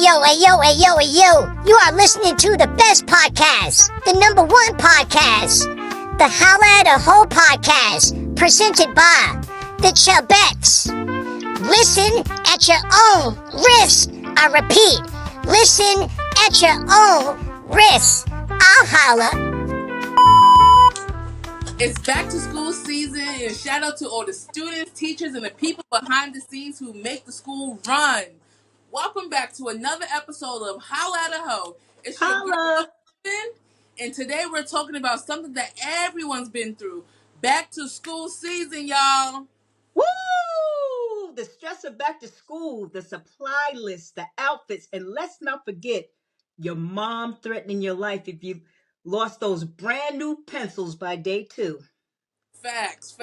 Hey yo. You are listening to the best podcast, the number one podcast, the Holla at a Hole podcast, presented by the Chubbettes. Listen at your own risk. I repeat, listen at your own risk. I'll holla. It's back to school season, and shout out to all the students, teachers, and the people behind the scenes who make the school run. Welcome back to another episode of Holla at a Hoe. It's your girl, Holla! Puddin, and today we're talking about something that everyone's been through. Back to school season, y'all. Woo! The stress of back to school, the supply list, the outfits, and let's not forget your mom threatening your life if you lost those brand new pencils by day two. Facts.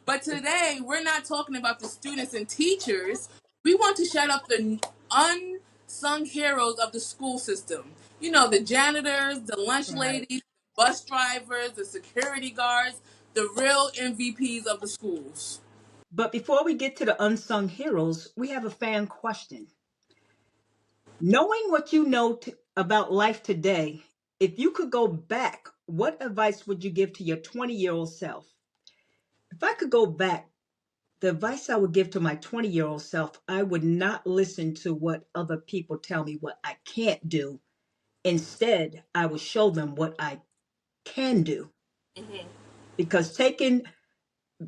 But today, we're not talking about the students and teachers. We want to shout out the unsung heroes of the school system. You know, the janitors, the lunch Right. ladies, bus drivers, the security guards, the real MVPs of the schools. But before we get to the unsung heroes, we have a fan question. Knowing what you know about life today, if you could go back, what advice would you give to your 20-year-old self? If I could go back, the advice I would give to my 20-year-old self, I would not listen to what other people tell me what I can't do. Instead, I would show them what I can do. Hmm. Because taken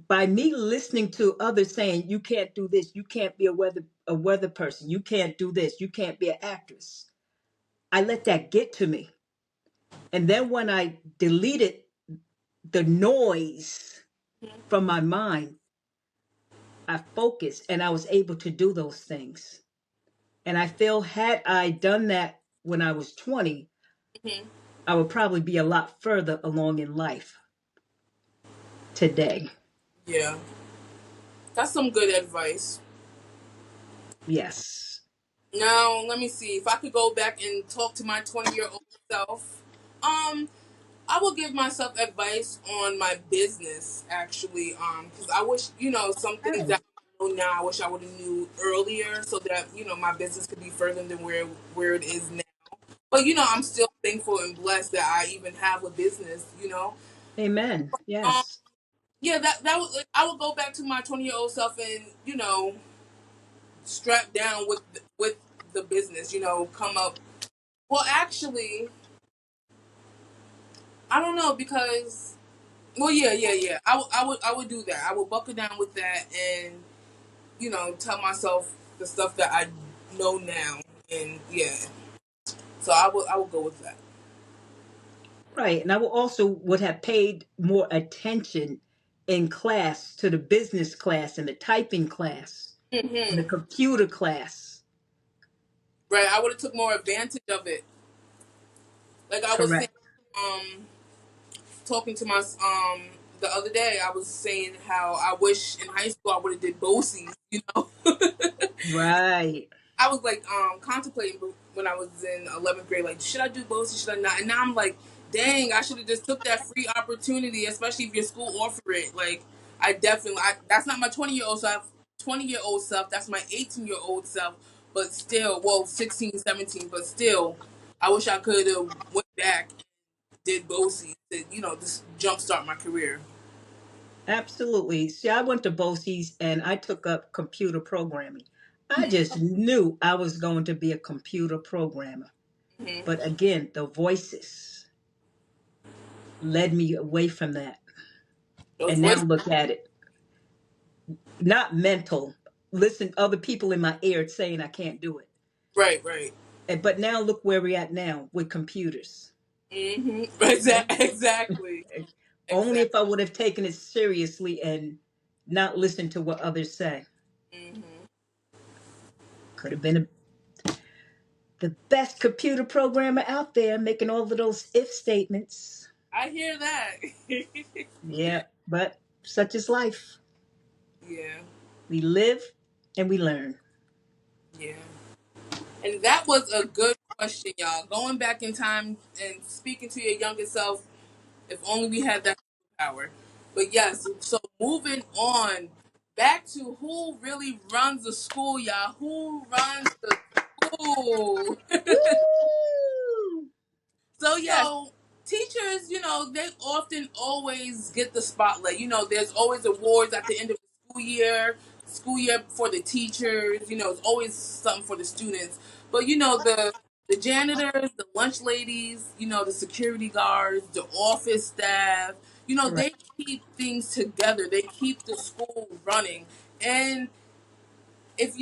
by me listening to others saying, you can't do this, you can't be a weather person, you can't do this, you can't be an actress. I let that get to me. And then when I deleted the noise from my mind, I focused and I was able to do those things. And I feel had I done that when I was 20, Hmm. I would probably be a lot further along in life today. Yeah, that's some good advice. Yes. Now, let me see. If I could go back and talk to my 20-year-old self, um, I will give myself advice on my business actually. Because I wish some things Hey. that I know now, I wish I would have knew earlier, so that my business could be further than where it is now. But I'm still thankful and blessed that I even have a business. Amen. Um, Yes. yeah, that would I would go back to my 20-year-old self and strap down with the business. Come up. Well, actually, I don't know because. Well, yeah. I would do that. I would buckle down with that and tell myself the stuff that I know now, and yeah. So I would go with that. Right. And I will also would have paid more attention in class to the business class and the typing class and the Hmm. computer class. Right. I would have took more advantage of it. Like I was saying, Correct. um, talking to my the other day, I was saying how I wish in high school I would have did BOCES. Right. I was like contemplating when I was in 11th grade, like should I do BOCES, should I not? And now I'm like, dang, I should have just took that free opportunity, especially if your school offer it. Like that's not my 20-year-old self. 20-year-old self. That's my 18-year-old self. But still, well, 16, 17. But still, I wish I could have went back, did BOCES, to just jumpstart my career. Absolutely. See, I went to BOCES and I took up computer programming. I just knew I was going to be a computer programmer. Hmm. But again, the voices led me away from that. Those And now voices, look at it. Not mental. Listen, other people in my ear saying I can't do it. right. But now look where we're at now with computers. Hmm. Okay? Exactly. Only Exactly. if I would have taken it seriously and not listened to what others say. Hmm. Could have been the best computer programmer out there making all of those if statements. I hear that. Yeah, but such is life. Yeah, We live and we learn. yeah. And that was a good question, y'all. Going back in time and speaking to your younger self, if only we had that power. But yes, so moving on back to who really runs the school, y'all. Who runs the Ooh. Woo! So yeah, So teachers, they often always get the spotlight. There's always awards at the end of the school year for the teachers. It's always something for the students. But the janitors, the lunch ladies, the security guards, the office staff, right, they keep things together. They keep the school running. And if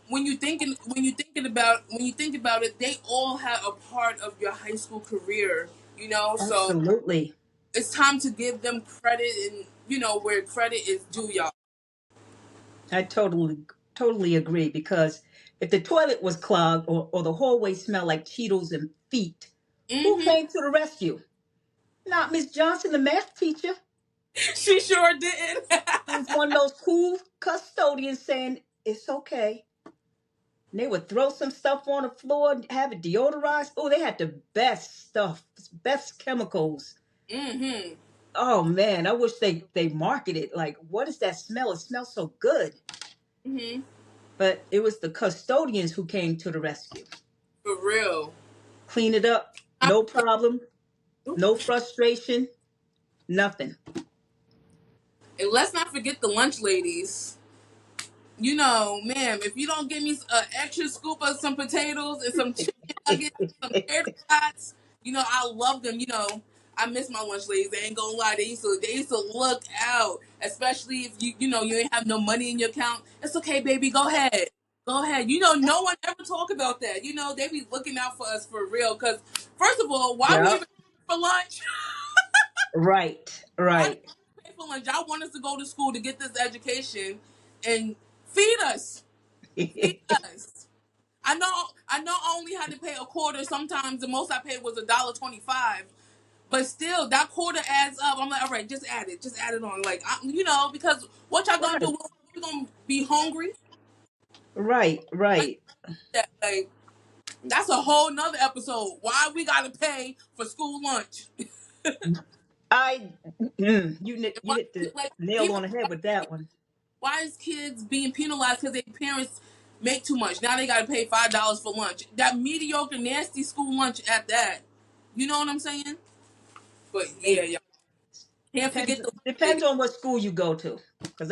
when you think about it, they all have a part of your high school career, so absolutely. it's time to give them credit, and where credit is due, y'all. I totally agree because if the toilet was clogged or the hallway smelled like Cheetos and feet, who Hmm. came to the rescue? Not Miss Johnson, the math teacher. She sure did. It was one of those cool custodians saying, "It's okay." And they would throw some stuff on the floor and have it deodorized. Oh, they had the best stuff, best chemicals. Hmm. Oh man, I wish they marketed like, what is that smell? It smells so good. Hmm. But it was the custodians who came to the rescue. For real. Clean it up, no problem, no frustration, nothing. And let's not forget the lunch ladies. Ma'am, if you don't give me an extra scoop of some potatoes and some chicken nuggets, some tater tots, I love them. I miss my lunch ladies. They ain't gonna lie. They used to look out, especially if you ain't have no money in your account. It's okay, baby. Go ahead. Go ahead. No one ever talk about that. They be looking out for us for real. Cause first of all, why we Yep. even for lunch? Right, Why do right. we pay for lunch? Y'all want us to go to school to get this education and feed us. Feed us. I know I only had to pay a quarter. Sometimes the most I paid was $1.25. But still, that quarter adds up. I'm like, all right, just add it on. Like, because what y'all gonna do? Right, We're gonna be hungry. right, Like right. that. Like, that's a whole nother episode. Why we gotta pay for school lunch? I you Why, hit the like, nail even on the head with that one. why is kids being penalized because their parents make too much? Now they gotta pay $5 for lunch. That mediocre, nasty school lunch at that. You know what I'm saying? But yeah, It y'all can't depends forget the depends lady. on what school you go to. Because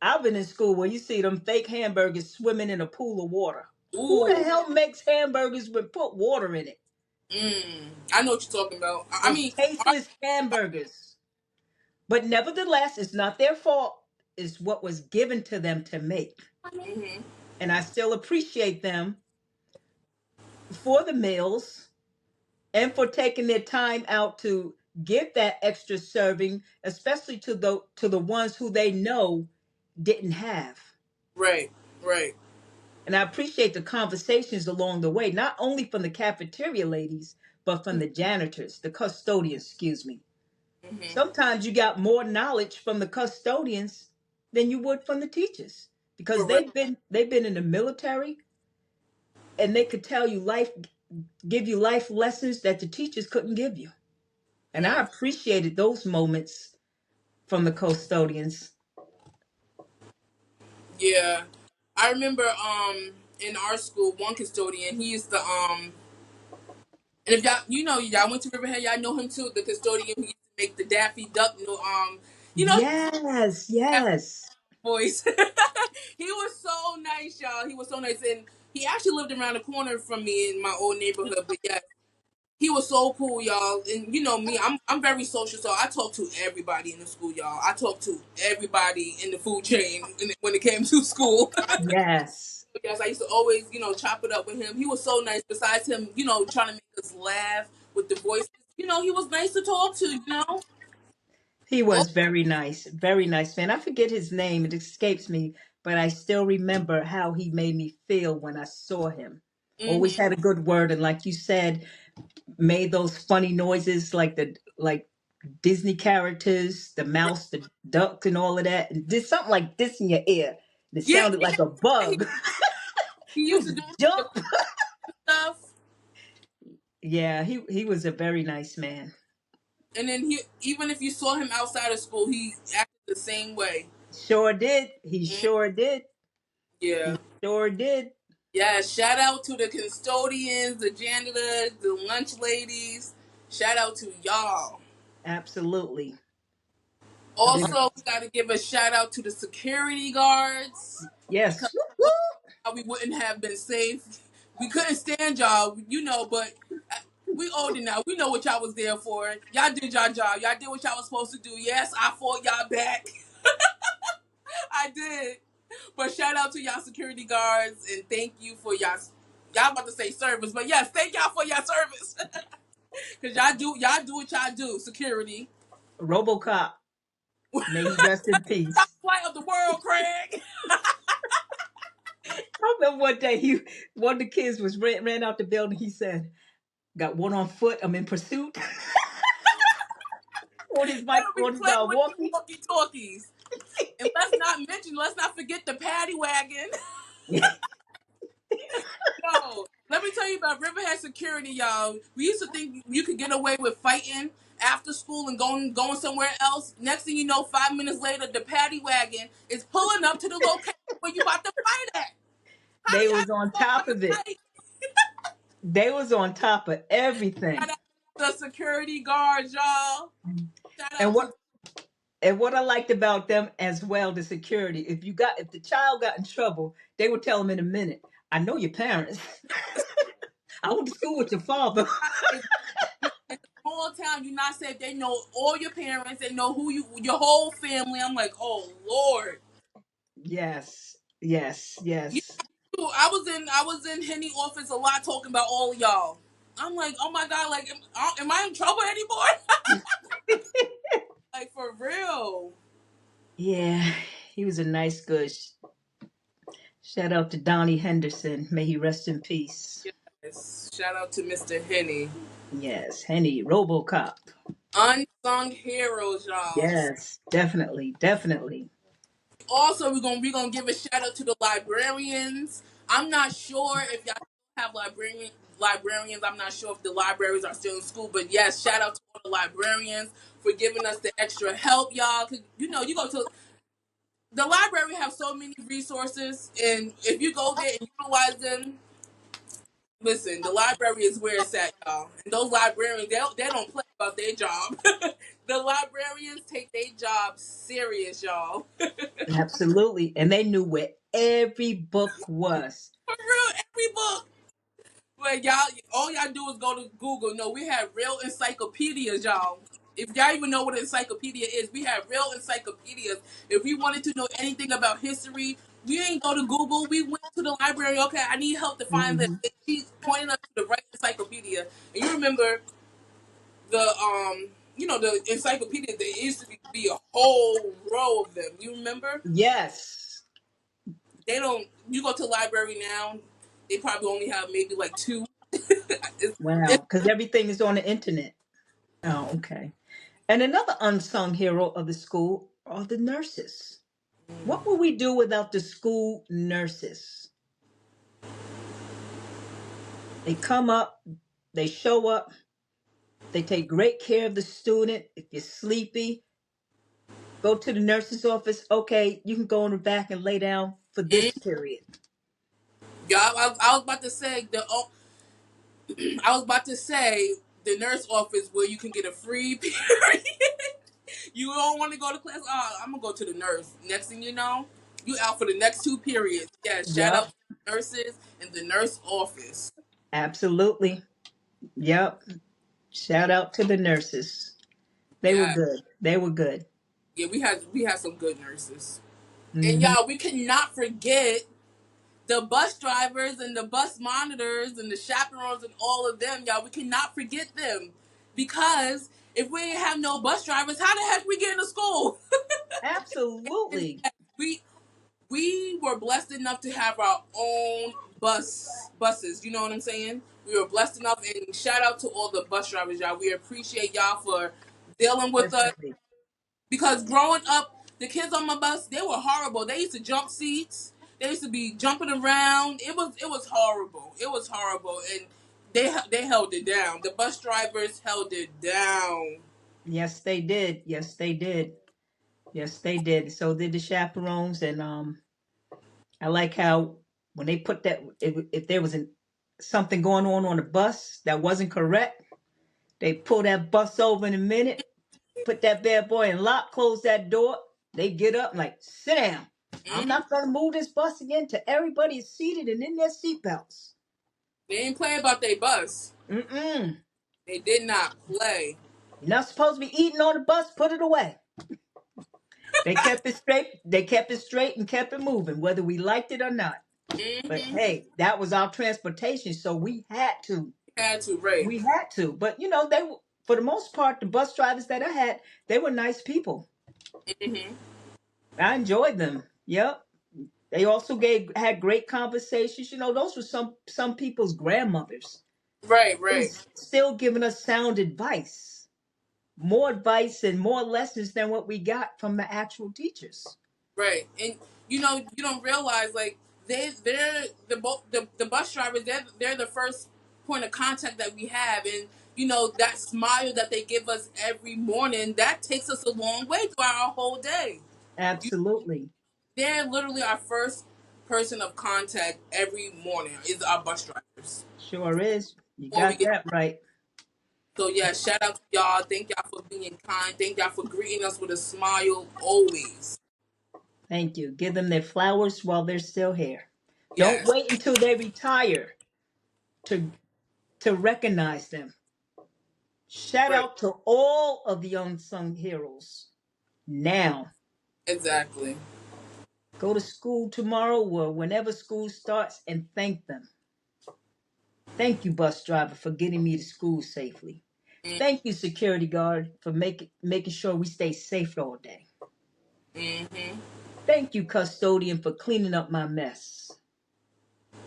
I've been in school where you see them fake hamburgers swimming in a pool of water. Who the Ooh, hell makes hamburgers with put water in it? I know what you're talking about. I Those mean, tasteless hamburgers. But nevertheless, it's not their fault. It's what was given to them to make. mhm, And I still appreciate them for the meals and for taking their time out to give that extra serving, especially to the ones who they know didn't have. right, right, And I appreciate the conversations along the way, not only from the cafeteria ladies, but from the janitors, the custodians, excuse me. hmm, Sometimes you got more knowledge from the custodians than you would from the teachers because for real. they've been in the military and they could tell you give you life lessons that the teachers couldn't give you. And I Mm, appreciated those moments from the custodians. yeah, I remember in our school one custodian he used to and if y'all went to Riverhead, y'all know him too. The custodian who used to make the Daffy Duck, you know Yes, Daffy yes. voice. He was so nice, y'all. He was so nice, and he actually lived around the corner from me in my old neighborhood. But yeah, he was so cool, y'all. And you know me, I'm very social, so I talk to everybody in the school, y'all. I talk to everybody in the food chain when it came to school. Yes. Yes, I used to always, chop it up with him. He was so nice. Besides him, trying to make us laugh with the voices, he was nice to talk to. He Oh, was very nice man. I forget his name, it escapes me, but I still remember how he made me feel when I saw him. Always mm-hmm. had a good word, and like you said, made those funny noises like Disney characters, the mouse, the duck, and all of that, and did something like this in your ear. It Yeah, sounded like a yeah. He, bug. he You used to used do to jump. the stuff, Yeah, he was a very nice man. and then even if you saw him outside of school, he acted the same way. Sure did. He Mm, sure did. Yeah. He sure did. Yeah, shout out to the custodians, the janitors, the lunch ladies. Shout out to y'all. Absolutely. Big, Also, we got to give a shout out to the security guards because yes. Woo! we wouldn't have been safe. We couldn't stand y'all, but uh, we older now. We know what y'all was there for. Y'all did y'all job. Y'all did what y'all was supposed to do. Yes, I fought y'all back. I did. But shout out to y'all security guards and thank you for y'all about to say service, but yes, thank y'all for your service. Cause y'all do what y'all do. Security. RoboCop. May he rest in Top peace. flight of the world, Craig. I remember one day one of the kids ran out the building. He said, "Got one on foot. I'm in pursuit." on his mic, That'll be on his playing with the walkie. walkie talkies. And let's not forget the paddy wagon. Yo, let me tell you about Riverhead security, y'all. We used to think you could get away with fighting after school and going somewhere else. Next thing you know, 5 minutes later, the paddy wagon is pulling up to the location where you about to fight at. How do They y'all was on know top on the of it. site? They was on top of Shout everything. out to the security guards, y'all. Shout And out to what I liked about them as well, the security. If the child got in trouble, they would tell them in a minute. I know your parents. I went to school with your father. in a small town. You not said they know all your parents. They know your whole family. I'm like, oh Lord. Yes, yes, You yes. know, I was in Henny office a lot talking about all of y'all. I'm like, oh my god, like, am I in trouble anymore? Like for real. Yeah, he was a nice good. Shout out to Donnie Henderson. May he rest in peace. Yes. Shout out to Mr. Henny. Yes, Henny, RoboCop. Unsung heroes, y'all. Yes, definitely, definitely. Also, we're gonna give a shout out to the librarians. I'm not sure if y'all have librarians. I'm not sure if the libraries are still in school, but yes, shout out to all the librarians for giving us the extra help, y'all. Cause you go to the library, have so many resources, and if you go there and utilize them, listen, the library is where it's at, y'all. And those librarians, they don't play about their job. The librarians take their job serious, y'all. Absolutely. And they knew where every book was. For real, every book. Like y'all, all y'all do is go to Google. No, we have real encyclopedias, y'all. If y'all even know what an encyclopedia is, we have real encyclopedias. If we wanted to know anything about history, we ain't go to Google. We went to the library. Okay, I need help to find this. Hmm. And she's pointing us to the right encyclopedia. And you remember the encyclopedia. There used to be a whole row of them. You remember? Yes. They don't. You go to the library now. They probably only have maybe like two. Wow. It's Because everything is on the internet. Oh, okay. And another unsung hero of the school are the nurses. What would we do without the school nurses? They come up, they show up, they take great care of the student. If you're sleepy, go to the nurse's office. Okay, you can go in the back and lay down for this period. Yeah, I was about to say I was about to say the nurse office where you can get a free period. You don't want to go to class. Oh, I'm gonna go to the nurse. Next thing you know, you out for the next two periods. Yeah, shout out Yep, to the nurses and the nurse office. absolutely. Yep. Shout out to the nurses. They were Yeah, good. They were good. yeah, we had some good nurses. And Hmm. y'all, we cannot forget the bus drivers and the bus monitors and the chaperones and all of them, y'all. We cannot forget them because if we ain't have no bus drivers, how the heck we get into school? And Absolutely. yes, we were blessed enough to have our own buses. You know what I'm saying? We were blessed enough, and shout out to all the bus drivers, y'all. We appreciate y'all for dealing with us Definitely. because growing up, the kids on my bus, they were horrible. They used to jump seats. They used to be jumping around. It was horrible. It was horrible, and they held it down. The bus drivers held it down. Yes, they did. Yes, they did. Yes, they did. So did the chaperones, and I like how when they put that, if there was something going on the bus that wasn't correct, they pull that bus over in a minute, put that bad boy in lock, close that door. They get up and like, sit down. I'm Hmm. not gonna move this bus again till everybody is seated and in their seatbelts. They ain't play about their bus. Mm-mm. They did not play. You're not supposed to be eating on the bus. Put it away. They kept it straight. They kept it straight and kept it moving, whether we liked it or not. But Hmm. hey, that was our transportation, so we had to. Had to, right. We had to. But they for the most part, the bus drivers that I had, they were nice people. Hmm. I enjoyed them. Yep. They also had great conversations. Those were some people's grandmothers. Right, They right, was still giving us sound advice, more advice and more lessons than what we got from the actual teachers. right. And you don't realize like they're the bus drivers. They're the first point of contact that we have, and that smile that they give us every morning that takes us a long way throughout our whole day. You, Absolutely. they're literally our first person of contact every morning is our bus drivers Sure is. You before we got get. that right. So yeah, shout out to y'all. Thank y'all for being kind. Thank y'all for greeting us with a smile always. Thank you. Give them their flowers while they're still here. Don't Yes, wait until they retire to to recognize them. Shout right, out to all of the unsung heroes. Now, exactly. go to school tomorrow or whenever school starts and thank them. Thank you, bus driver, for getting me to school safely. Thank you, security guard, for making sure we stay safe all day. Mm-hmm. Thank you, custodian, for cleaning up my mess.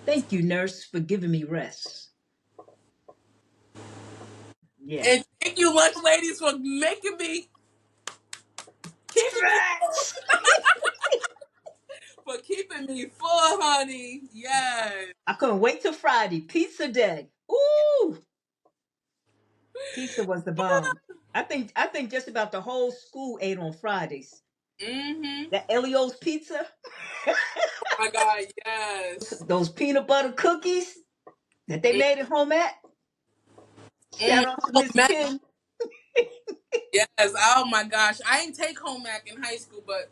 Thank you, nurse, for giving me rest. Yeah. And thank you, lunch ladies, for making me keeping me Facts. for keeping me full, honey. Yes. I couldn't wait till Friday. Pizza day. Ooh, pizza was the bomb. I think just about the whole school ate on Fridays. Mm-hmm. That Elio's pizza, Oh my God, yes. those peanut butter cookies that they Mm-hmm. made at home at. Shout out to Oh, Miss man. King. Yes. Oh my gosh. I didn't take home ec in high school, but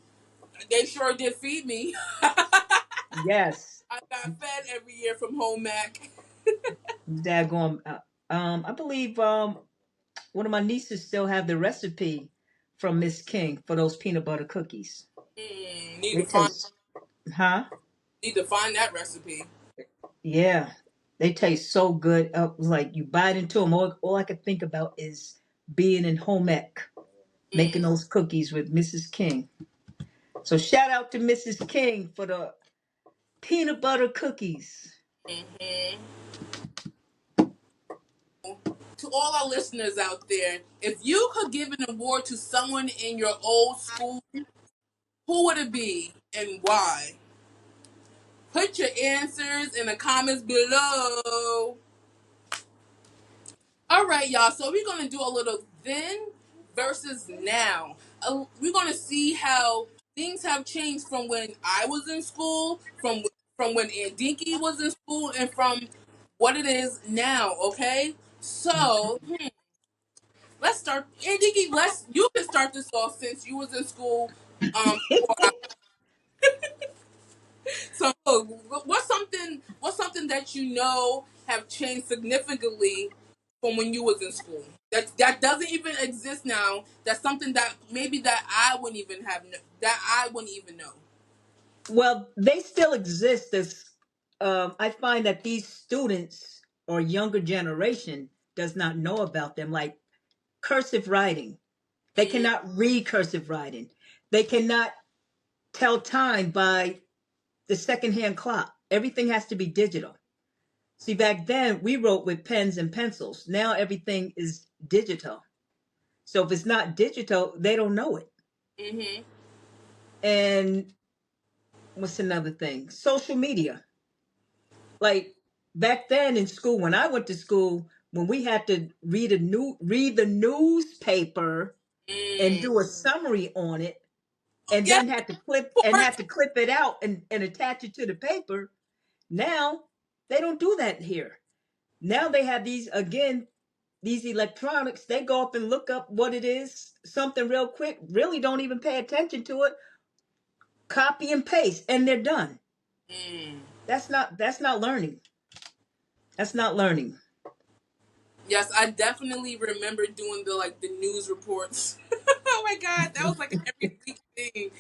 they sure did feed me. Yes, I got fed every year from home ec. daggone. I believe one of my nieces still have the recipe from Miss King for those peanut butter cookies. Need They to find taste, huh? need to find that recipe. Yeah, they taste so good. It was like you bite into them. All I could think about is being in home ec, making Mm. those cookies with Mrs. King. So shout out to Mrs. King for the peanut butter cookies. Hmm. To all our listeners out there, if you could give an award to someone in your old school, who would it be and why? Put your answers in the comments below. All right, y'all. So we're gonna do a little then versus now. We're gonna see how things have changed from when I was in school, from when Aunt Dinky was in school, and from what it is now. Okay. So let's start. Aunt Dinky, you can start this off since you was in school. Before So, what's something that have changed significantly from when you was in school? That doesn't even exist now. That's something that maybe that I wouldn't even that I wouldn't even know. Well, they still exist as I find that these students or younger generation does not know about them, like cursive writing. They Mm, cannot read cursive writing. They cannot tell time by the secondhand clock. Everything has to be digital. See, back then we wrote with pens and pencils. Now everything is digital. So if it's not digital, they don't know it. mm-hmm. And what's another thing? Social media. Like back then in school, when I went to school, when we had to read the newspaper and Mm, do a summary on it, and Yeah, then had to clip it out and attach it to the paper. Now they don't do that here. Now they have these electronics. They go up and look up what it is, something real quick, really don't even pay attention to it, copy and paste, and they're done. mm. That's not learning. That's not learning. Yes, I definitely remember doing the news reports. Oh my god, that was like an every week thing.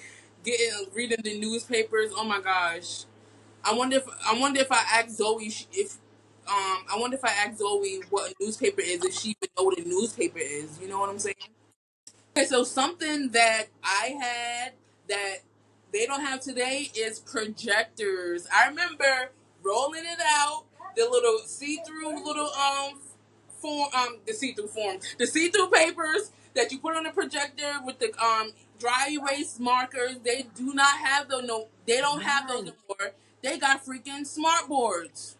Reading the newspapers. Oh my gosh. I wonder if I asked Zoe if I wonder if I asked Zoe what a newspaper is, if she even know what a newspaper is. You know what I'm saying? Okay, so something that I had that they don't have today is projectors. I remember rolling it out, the little see-through little the see-through papers that you put on the projector with the dry erase markers. They do not have those. No, they don't have those Right. anymore. They got freaking smart boards.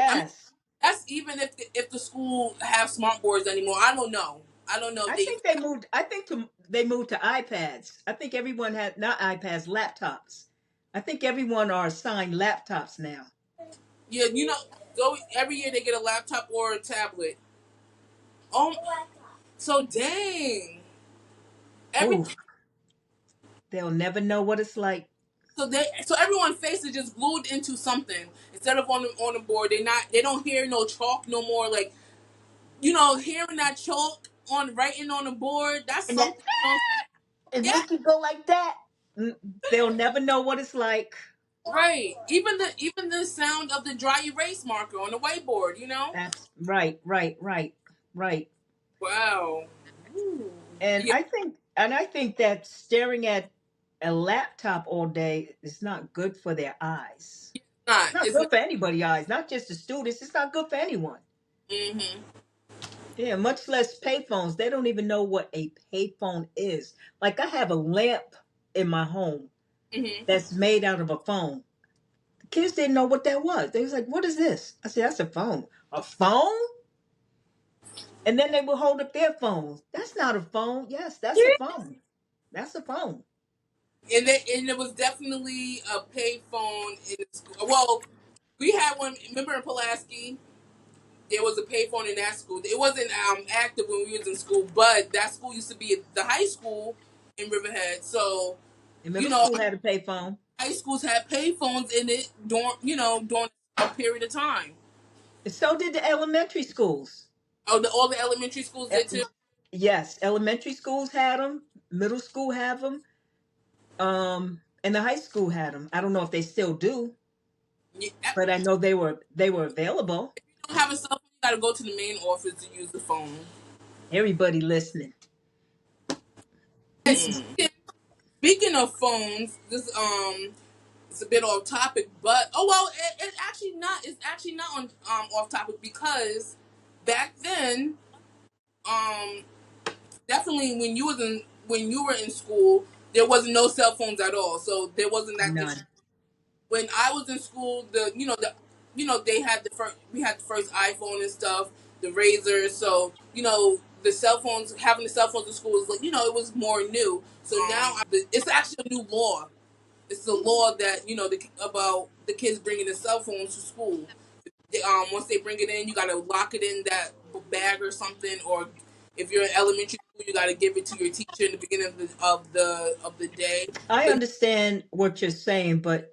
I mean, Yes. that's even if the school have smart boards anymore. I don't know. I don't know if I they. think they moved. I think they moved to iPads. I think everyone had not iPads, laptops. I think everyone are assigned laptops now. Yeah, go every year they get a laptop or a tablet. Oh, so dang. Every Oh, they'll never know what it's like. so everyone's face is just glued into something instead of on the board. They don't hear no chalk no more. Like hearing that chalk on writing on the board. That's And that something. You know what I'm and saying? make you go like that. Mm, they'll never know what it's like. Yeah, right. Even the sound of the dry erase marker on the whiteboard. That's right, right, right, right. Wow. Ooh. And Yeah, I think that staring at a laptop all day is not good for their eyes. it's not. It's not It's good not. for anybody's eyes, not just the students. It's not good for anyone. Mm-hmm. Yeah, much less payphones. They don't even know what a payphone is. Like I have a lamp in my home Mm-hmm. that's made out of a phone. The kids didn't know what that was. They was like, "What is this?" I said, "That's a phone." A phone? And then they would hold up their phones. That's not a phone. Yes, that's a phone. That's a phone. And it was definitely a pay phone in the school. Well, we had one. Remember in Pulaski, there was a pay phone in that school. It wasn't active when we was in school, but that school used to be the high school in Riverhead. So The you middle know, school had a payphone. high schools had pay phones in it during a period of time. And so did the elementary schools. Oh, all the elementary schools did too. Yes, elementary schools had them. Middle school have them. And the high school had them. I don't know if they still do, If but I know they were available. you don't have a cell phone, you got to go to the main office to use the phone. Everybody listening. And speaking of phones, this it's a bit off topic, but oh well, it's actually not. It's actually not on off topic because back then, um, definitely when you were in school, there wasn't no cell phones at all. So there wasn't that. None. When I was in school, they had we had the first iPhone and stuff, the Razors. So the cell phones, having the cell phones in school was it was more new. So now it's actually a new law. It's the law that about the kids bringing the cell phones to school. Once they bring it in, you gotta lock it in that bag or something, or if you're in elementary school, you gotta give it to your teacher in the beginning of the day. I But understand what you're saying, but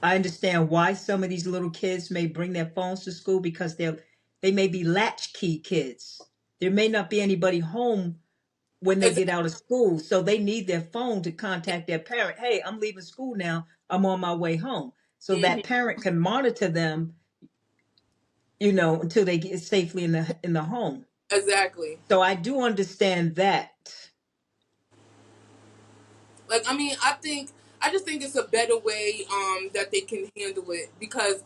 I understand why some of these little kids may bring their phones to school because they may be latchkey kids. There may not be anybody home when they get exactly, out of school, so they need their phone to contact their parent. Hey, I'm leaving school now. I'm on my way home, so that parent can monitor them, until they get safely in the home. exactly. So I do understand that. Like I mean, I just think it's a better way that they can handle it because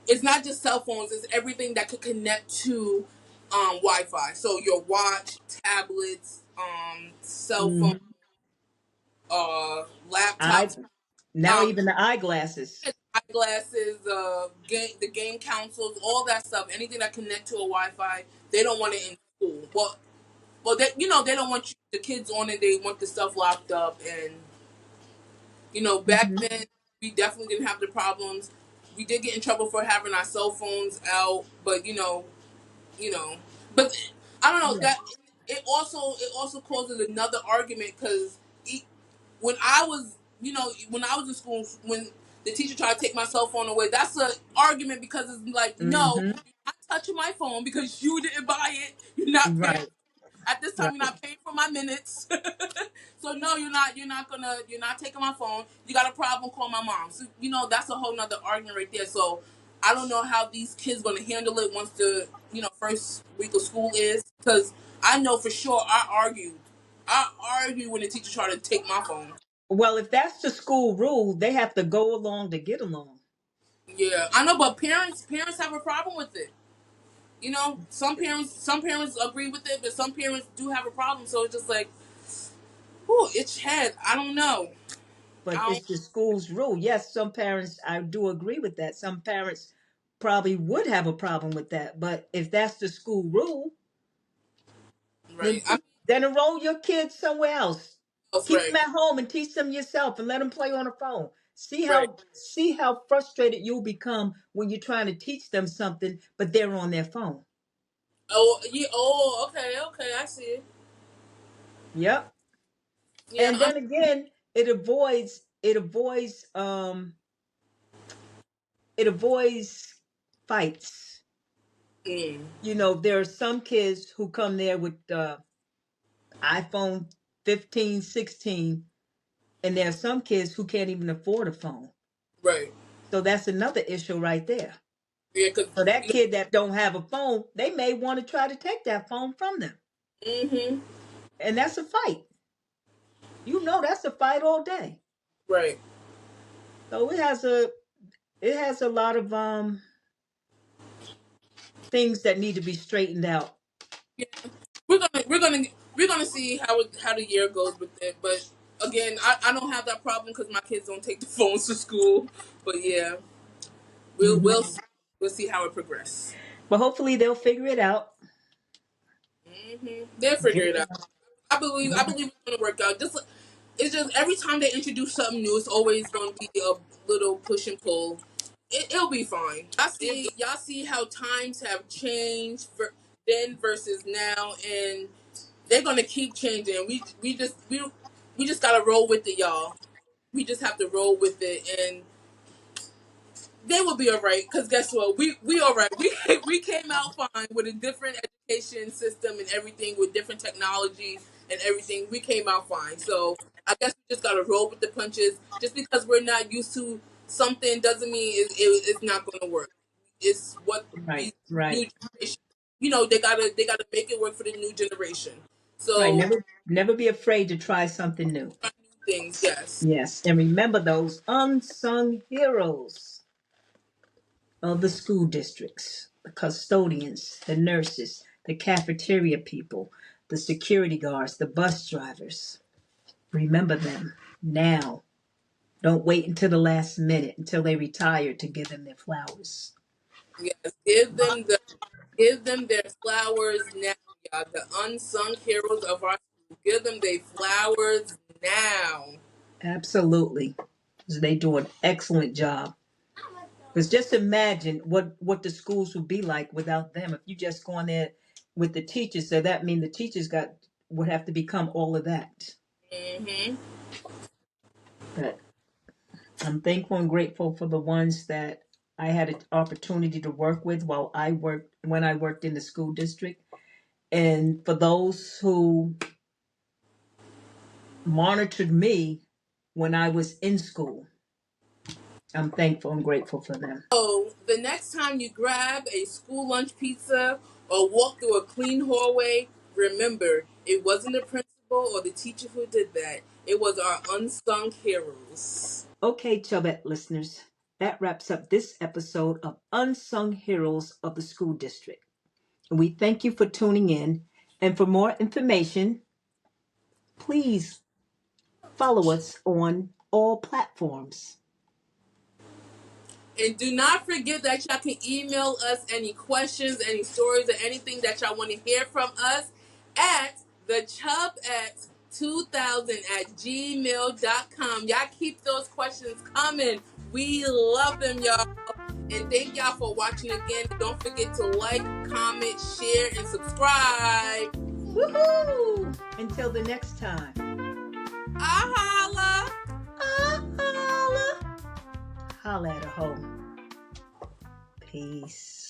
it's not just cell phones; it's everything that could connect to Wi-Fi. So your watch, tablets, cell phone, Mhm. I laptops, Now um, even the eyeglasses. eyeglasses, the game consoles, all that stuff. Anything that connect to a Wi-Fi, they don't want it in school. Well, Well, they don't want the kids on it. They want the stuff locked up, and back Hmm. then we definitely didn't have the problems. We did get in trouble for having our cell phones out, but you know, but I don't know Yeah. that it also causes another argument because when I was when I was in school, when the teacher tried to take my cell phone away, that's an argument because it's like, no, Hmm. you're not touching my phone because you didn't buy it. You're not paying Right. at this time. You're Right. not paying for my minutes. So no, you're not taking my phone. You got a problem, call my mom. So that's a whole nother argument right there. So I don't know how these kids gonna handle it once the first week of school is, because I know for sure I argued when the teacher tried to take my phone. Well, if that's the school rule, they have to go along to get along. Yeah, I know, but parents have a problem with it. Some parents agree with it, but some parents do have a problem. So it's just like, whew, itch head. I don't know. But I it's the school's rule. Yes, some parents, I do agree with that. Some parents probably would have a problem with that. But if that's the school rule, don't then right. I then enroll your kids somewhere else. That's Keep them right. at home and teach them yourself and let them play on the phone. See Right. how frustrated you'll become when you're trying to teach them something, but they're on their phone. Oh yeah. Oh, okay. Okay. I see it. Yep. Yeah. And then again, it avoids fights. Mm, There are some kids who come there with iPhone 15, 16, and there are some kids who can't even afford a phone. right. So that's another issue right there. Yeah. Cause So that you kid that don't have a phone, they may want to try to take that phone from them. Mhm. And that's a fight. That's a fight all day. Right. So it has a lot of things that need to be straightened out. Yeah. We're gonna see how the year goes with it. But again, I don't have that problem because my kids don't take the phones to school. But yeah, we'll Hmm. we'll see. We'll see how it progresses. But hopefully they'll figure it out. They'll figure Get it out. I believe. I yeah. believe it's gonna work out. It's just every time they introduce something new, it's always gonna be a little push and pull. It'll be fine. Y'all see how times have changed for then versus now, and they're gonna keep changing. We just gotta roll with it, y'all. We just have to roll with it, and they will be all right. Cause guess what? We all right. We came out fine with a different education system and everything, with different technology and everything. We came out fine. So I guess we just gotta roll with the punches. Just because we're not used to something doesn't mean it's not gonna work. It's what Right, these right, new generation. They gotta make it work for the new generation. right. So Never be afraid to try something new. try new things, yes. Yes, and remember those unsung heroes of the school districts, the custodians, the nurses, the cafeteria people, the security guards, the bus drivers. Remember them now. Don't wait until the last minute until they retire to give them their flowers. Yes, give them their flowers now, y'all. The unsung heroes of our school. Give them their flowers now. Absolutely. 'Cause they do an excellent job. Because just imagine what the schools would be like without them. If you just go in there with the teachers, so that means the teachers got would have to become all of that. Hmm. But I'm thankful and grateful for the ones that I had an opportunity to work with when I worked in the school district, and for those who monitored me when I was in school. I'm thankful and grateful for them. So the next time you grab a school lunch pizza or walk through a clean hallway, remember it wasn't the principal or the teacher who did that. It was our unsung heroes. Okay, Chubbette listeners, that wraps up this episode of Unsung Heroes of the School District. And we thank you for tuning in. And for more information, please follow us on all platforms. And do not forget that y'all can email us any questions, any stories, or anything that y'all want to hear from us at The Chubbettes 2000 at gmail.com. Y'all keep those questions coming. We love them, y'all. And thank y'all for watching again. Don't forget to like, comment, share, and subscribe. Woohoo! Until the next time. Holla! Holla! Holla at a hoe. Peace.